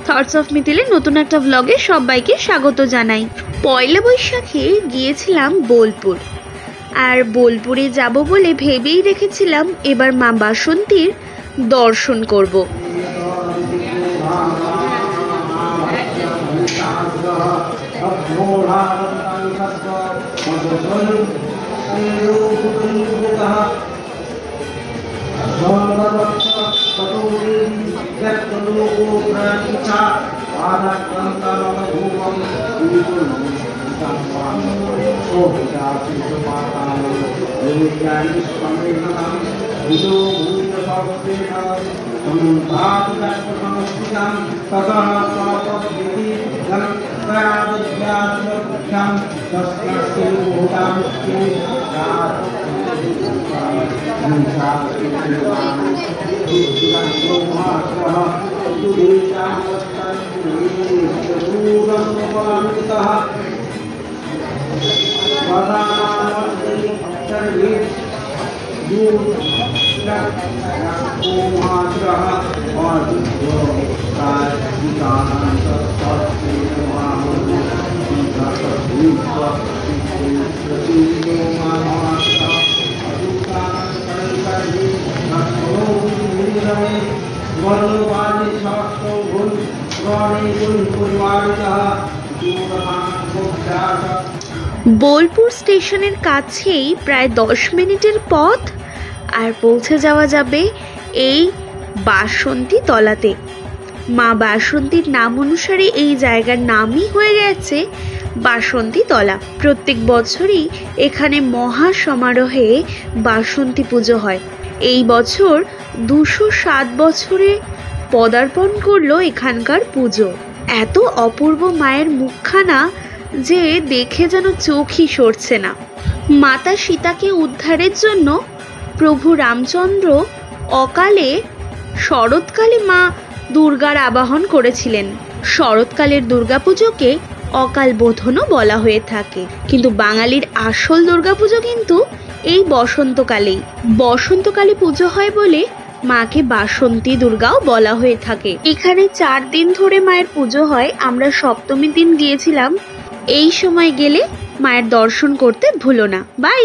Thoughts of মিথিলে নতুন একটা ব্লগে সবাইকে স্বাগত জানাই। পয়লা বৈশাখে গিয়েছিলাম বোলপুর, আর বোলপুরে যাব বলে ভেবেই রেখেছিলাম এবার মা বাসন্তীর দর্শন করব। বোলপুর স্টেশনের কাছেই প্রায় 10 মিনিটের পথ, আর পৌঁছে যাওয়া যাবে এই বাসন্তী তলাতে। মা বাসন্তীর নাম অনুসারে এই জায়গার নামই হয়ে গেছে বাসন্তী তলা। প্রত্যেক বছরই এখানে মহা সমারোহে বাসন্তী পুজো হয়। এই বছর 207 বছরে পদার্পণ করলো এখানকার পুজো। এত অপূর্ব মায়ের মুখখানা যে দেখে যেন চোখই সরছে না। মাতা সীতাকে উদ্ধারের জন্য প্রভু রামচন্দ্র অকালে শরৎকালে মা দুর্গার আবাহন করেছিলেন। শরৎকালের দুর্গাপুজোকে অকাল বোধনও বলা হয়ে থাকে, কিন্তু বাঙালির আসল দুর্গাপুজো কিন্তু এই বসন্তকালেই। বসন্তকালে পুজো হয় বলে মাকে বাসন্তী দুর্গাও বলা হয়ে থাকে। এখানে 4 দিন ধরে মায়ের পুজো হয়। আমরা সপ্তমীর দিন গিয়েছিলাম। এই সময় গেলে মায়ের দর্শন করতে ভুলো না। বাই।